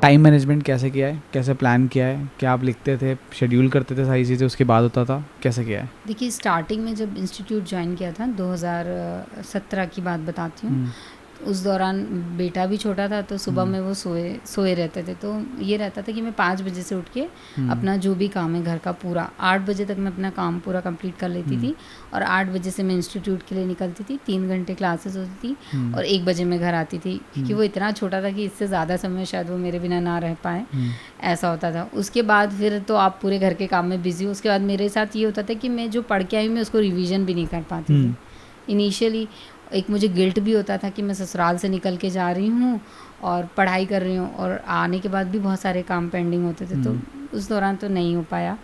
Time management कैसे किया है, कैसे प्लान किया है, क्या आप लिखते थे, शेड्यूल करते थे सारी चीज़ें, उसके बाद होता था, कैसे किया है? देखिए स्टार्टिंग में जब इंस्टीट्यूट ज्वाइन किया था 2017 की बात बताती हूँ, उस दौरान बेटा भी छोटा था तो सुबह में वो सोए रहते थे, तो ये रहता था कि मैं 5 बजे से उठ के अपना जो भी काम है घर का पूरा 8 बजे तक मैं अपना काम पूरा कंप्लीट कर लेती थी, और 8 बजे से मैं इंस्टीट्यूट के लिए निकलती थी, 3 घंटे क्लासेस होती थी और 1 बजे मैं घर आती थी, क्योंकि वो इतना छोटा था कि इससे ज़्यादा समय शायद वो मेरे बिना ना रह पाए, ऐसा होता था। उसके बाद फिर तो आप पूरे घर के काम में बिज़ी हो, उसके बाद मेरे साथ ये होता था कि मैं जो पढ़ के आई मैं उसको रिवीजन भी नहीं कर पाती थी इनिशियली। एक मुझे गिल्ट भी होता था कि मैं ससुराल से निकल के जा रही हूँ और पढ़ाई कर रही हूँ, और आने के बाद भी बहुत सारे काम पेंडिंग होते थे, तो उस दौरान तो नहीं हो पाया।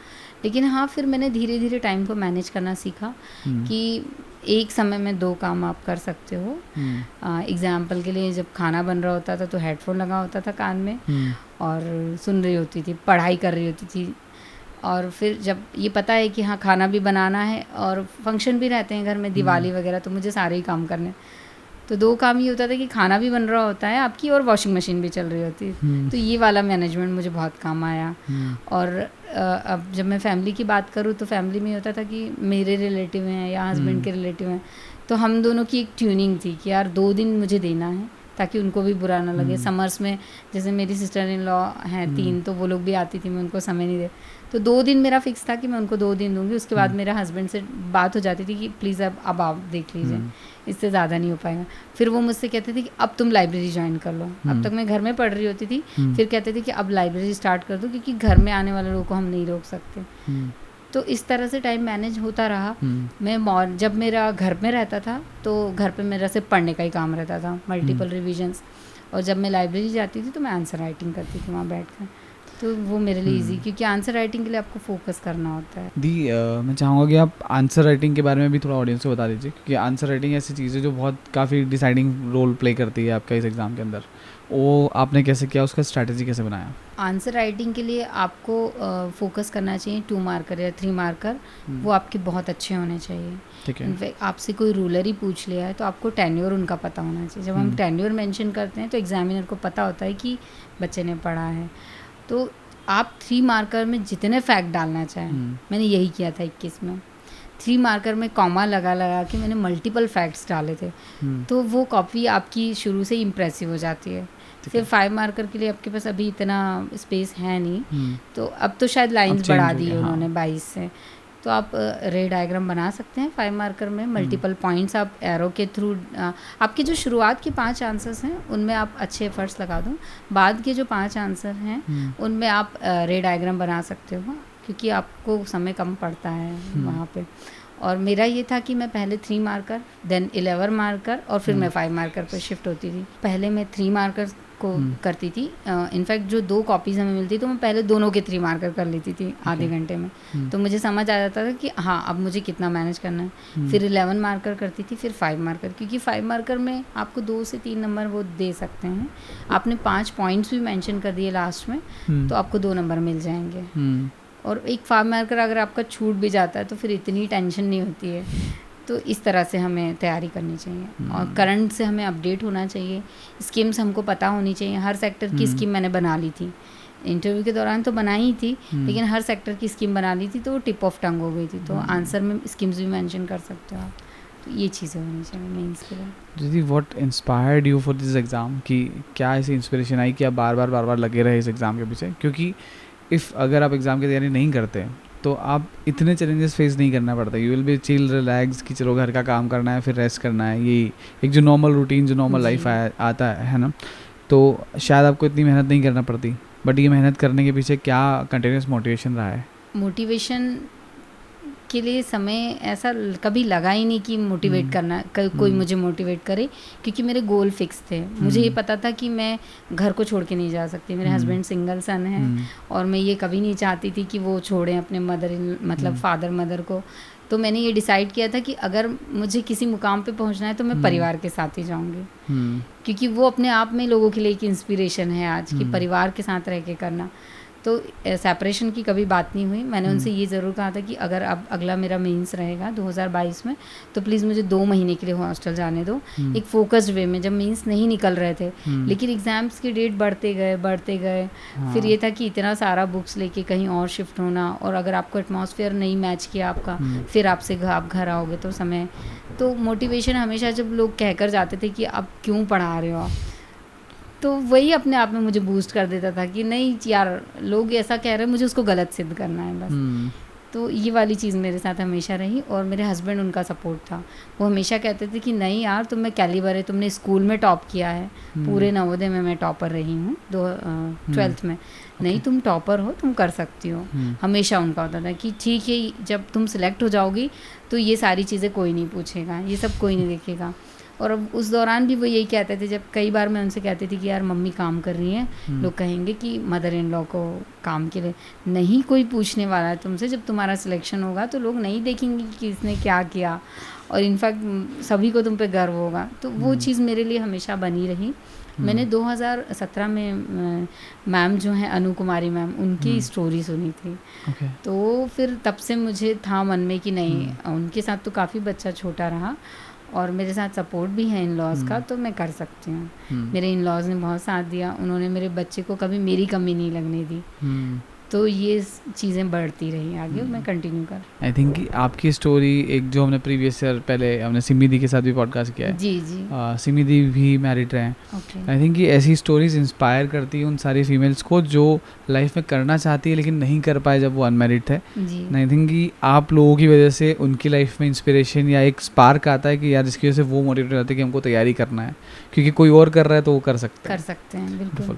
लेकिन हाँ, फिर मैंने धीरे धीरे टाइम को मैनेज करना सीखा कि एक समय में 2 काम आप कर सकते हो। एग्जाम्पल के लिए जब खाना बन रहा होता था तो हेडफोन लगा होता था कान में और सुन रही होती थी, पढ़ाई कर रही होती थी, और फिर जब ये पता है कि हाँ खाना भी बनाना है और फंक्शन भी रहते हैं घर में, दिवाली वगैरह, तो मुझे सारे ही काम करने, तो 2 काम ये होता था कि खाना भी बन रहा होता है आपकी और वॉशिंग मशीन भी चल रही होती है, तो ये वाला मैनेजमेंट मुझे बहुत काम आया। और अब जब मैं फैमिली की बात करूँ तो फैमिली में होता था कि मेरे रिलेटिव हैं या हस्बैंड के रिलेटिव हैं, तो हम दोनों की एक ट्यूनिंग थी कि यार 2 दिन मुझे देना है ताकि उनको भी बुरा ना लगे। समर्स में जैसे मेरी सिस्टर इन लॉ हैं 3, तो वो लोग भी आती थी, मैं उनको समय नहीं दे, तो 2 दिन मेरा फिक्स था कि मैं उनको 2 दिन दूंगी। उसके बाद मेरे हस्बैंड से बात हो जाती थी कि प्लीज़ अब आप देख लीजिए, इससे ज़्यादा नहीं हो पाएगा। फिर वो मुझसे कहते थे कि अब तुम लाइब्रेरी ज्वाइन कर लो। अब तक मैं घर में पढ़ रही होती थी, फिर कहते थे कि अब लाइब्रेरी स्टार्ट कर दो, क्योंकि घर में आने वाले लोगों को हम नहीं रोक सकते। तो इस तरह से टाइम मैनेज होता रहा। मैं जब मेरा घर में रहता था तो घर पे मेरा सिर्फ पढ़ने का ही काम रहता था, मल्टीपल रिविजन्स, और जब मैं लाइब्रेरी जाती थी तो मैं आंसर राइटिंग करती थी वहाँ बैठ कर, तो वो मेरे लिए इजी, क्योंकि आंसर राइटिंग के लिए आपको फोकस करना होता है। मैं चाहूँगा कि आप आंसर राइटिंग के बारे में भी थोड़ा ऑडियंस को बता दीजिए, क्योंकि आंसर राइटिंग ऐसी चीज़ है जो बहुत काफ़ी डिसाइडिंग रोल प्ले करती है आपका इस एग्ज़ाम के अंदर। वो आपने कैसे किया, उसका स्ट्रैटेजी कैसे बनाया? आंसर राइटिंग के लिए आपको फोकस करना चाहिए 2 मार्कर या 3 मार्कर, वो आपके बहुत अच्छे होने चाहिए। ठीक है। इनफैक्ट आपसे कोई रूलर ही पूछ लिया है तो आपको टेन्योर उनका पता होना चाहिए। जब हम टेन्योर मेंशन करते हैं तो एग्जामिनर को पता होता है कि बच्चे ने पढ़ा है। तो आप 3 मार्कर में जितने फैक्ट डालना चाहें, मैंने यही किया था 21 में। 3 मार्कर में कॉमा लगा लगा के मैंने मल्टीपल फैक्ट्स डाले थे, तो वो कॉपी आपकी शुरू से ही इम्प्रेसिव हो जाती है। सिर्फ 5 मार्कर के लिए आपके पास अभी इतना स्पेस है नहीं, तो अब तो शायद लाइंस बढ़ा दी है उन्होंने 22 से, तो आप रे डायग्राम बना सकते हैं 5 मार्कर में। मल्टीपल पॉइंट्स आप एरो के थ्रू, आपके जो शुरुआत के 5 आंसर्स हैं उनमें आप अच्छे एफर्ट्स लगा दो, बाद के जो 5 आंसर हैं उनमें आप रे डायग्राम बना सकते हो, क्योंकि आपको समय कम पड़ता है वहाँ पे। और मेरा ये था कि मैं पहले 3 मार्कर, देन 11 मार्कर, और फिर मैं 5 मार्कर पर शिफ्ट होती थी। पहले मैं 3 मार्कर को करती थी, इनफैक्ट जो 2 कॉपीज़ हमें मिलती तो मैं पहले दोनों के 3 मार्कर कर लेती थी आधे घंटे में, तो मुझे समझ आ जाता था कि हाँ अब मुझे कितना मैनेज करना है। फिर 11 मार्कर करती थी, फिर 5 मार्कर, क्योंकि 5 मार्कर में आपको 2 से 3 नंबर वो दे सकते हैं। आपने 5 पॉइंट्स भी मेंशन कर दिए लास्ट में, तो आपको 2 नंबर मिल जाएंगे। और एक 5 मार्कर अगर आपका छूट भी जाता है तो फिर इतनी टेंशन नहीं होती है। तो इस तरह से हमें तैयारी करनी चाहिए, और करंट से हमें अपडेट होना चाहिए। स्कीम्स हमको पता होनी चाहिए, हर सेक्टर की स्कीम मैंने बना ली थी, इंटरव्यू के दौरान तो बनाई थी, लेकिन हर सेक्टर की स्कीम बना ली थी, तो वो टिप ऑफ टंग हो गई थी। तो आंसर में स्कीम्स भी मेंशन कर सकते हो आप, तो ये चीज़ें होनी चाहिए मेंस के लिए। दीदी, what inspired you for this exam, कि क्या ऐसी इंस्पिरेशन आई कि आप बार बार लगे रहे इस एग्ज़ाम के पीछे? क्योंकि अगर आप एग्ज़ाम की तैयारी नहीं करते तो आप इतने चैलेंजेस फेस नहीं करना पड़ता। You will be chill relax कि चलो घर का काम करना है, फिर रेस्ट करना है, यही एक जो नॉर्मल रूटीन, जो नॉर्मल लाइफ आता है ना, तो शायद आपको इतनी मेहनत नहीं करना पड़ती। बट ये मेहनत करने के पीछे क्या कंटिन्यूस मोटिवेशन रहा है? मोटिवेशन के लिए समय ऐसा कभी लगा ही नहीं कि मोटिवेट करना, कोई मुझे मोटिवेट करे, क्योंकि मेरे गोल फिक्स थे। मुझे ये पता था कि मैं घर को छोड़ के नहीं जा सकती। मेरे हस्बैंड सिंगल सन हैं, और मैं ये कभी नहीं चाहती थी कि वो छोड़ें अपने मतलब फादर मदर को। तो मैंने ये डिसाइड किया था कि अगर मुझे किसी मुकाम पे पहुंचना है तो मैं परिवार के साथ ही जाऊंगी, क्योंकि वो अपने आप में लोगों के लिए एक इंस्पिरेशन है आज, कि परिवार के साथ रह के करना। तो सेपरेशन की कभी बात नहीं हुई। मैंने उनसे ये ज़रूर कहा था कि अगर अब अगला मेरा मेंस रहेगा 2022 में तो प्लीज़ मुझे 2 महीने के लिए हॉस्टल जाने दो, एक फोकस्ड वे में, जब मेंस नहीं निकल रहे थे। लेकिन एग्ज़ाम्स की डेट बढ़ते गए। फिर ये था कि इतना सारा बुक्स लेके कहीं और शिफ्ट होना, और अगर आपको एटमॉस्फेयर नहीं मैच किया आपका, फिर आप घर आओगे तो समय, तो मोटिवेशन हमेशा जब लोग कहकर जाते थे कि अब क्यों पढ़ा रहे हो आप, तो वही अपने आप में मुझे बूस्ट कर देता था कि नहीं यार, लोग ऐसा कह रहे हैं, मुझे उसको गलत सिद्ध करना है बस। तो ये वाली चीज़ मेरे साथ हमेशा रही। और मेरे हस्बैंड, उनका सपोर्ट था, वो हमेशा कहते थे कि नहीं यार, तुम में कैलिबर है, तुमने स्कूल में टॉप किया है, पूरे नवोदय में मैं टॉपर रही हूँ 12th में, नहीं तुम टॉपर हो, तुम कर सकती हो। हमेशा उनका होता था कि ठीक है, जब तुम सिलेक्ट हो जाओगी तो ये सारी चीज़ें कोई नहीं पूछेगा, ये सब कोई नहीं देखेगा। और अब उस दौरान भी वो यही कहते थे, जब कई बार मैं उनसे कहती थी कि यार मम्मी काम कर रही हैं, लोग कहेंगे कि मदर इन लॉ को काम के लिए नहीं कोई पूछने वाला है तुमसे, जब तुम्हारा सिलेक्शन होगा तो लोग नहीं देखेंगे कि किसने क्या किया, और इनफैक्ट सभी को तुम पे गर्व होगा। तो वो चीज़ मेरे लिए हमेशा बनी रही। मैंने 2017 में मैम जो हैं अनु कुमारी मैम, उनकी स्टोरी सुनी थी। तो फिर तब से मुझे था मन में कि नहीं, उनके साथ तो काफ़ी बच्चा छोटा रहा और मेरे साथ सपोर्ट भी है इन लॉज का, तो मैं कर सकती हूँ। मेरे इन लॉज ने बहुत साथ दिया, उन्होंने मेरे बच्चे को कभी मेरी कमी नहीं लगने दी। तो ये चीज़ें बढ़ती रही आगे, और मैं कंटिन्यू कर। आई थिंक कि आपकी स्टोरी, एक जो हमने प्रीवियस ईयर पहले हमने सिमी दी के साथ भी पॉडकास्ट किया है, जी सिमी दी भी मैरिड रहे हैं। आई थिंक कि ऐसी स्टोरीज इंस्पायर करती है उन सारी फीमेल्स को जो लाइफ में करना चाहती है लेकिन नहीं कर पाए जब वो अनमैरिड थे। आई थिंक कि आप लोगों की वजह से उनकी लाइफ में इंस्पिरेशन या एक स्पार्क आता है कि यार जिसकी वजह से वो मोटिवेट हो जाते हैं कि हमको तैयारी करना है, क्योंकि कोई और कर रहा है तो वो कर सकते हैं। बिल्कुल।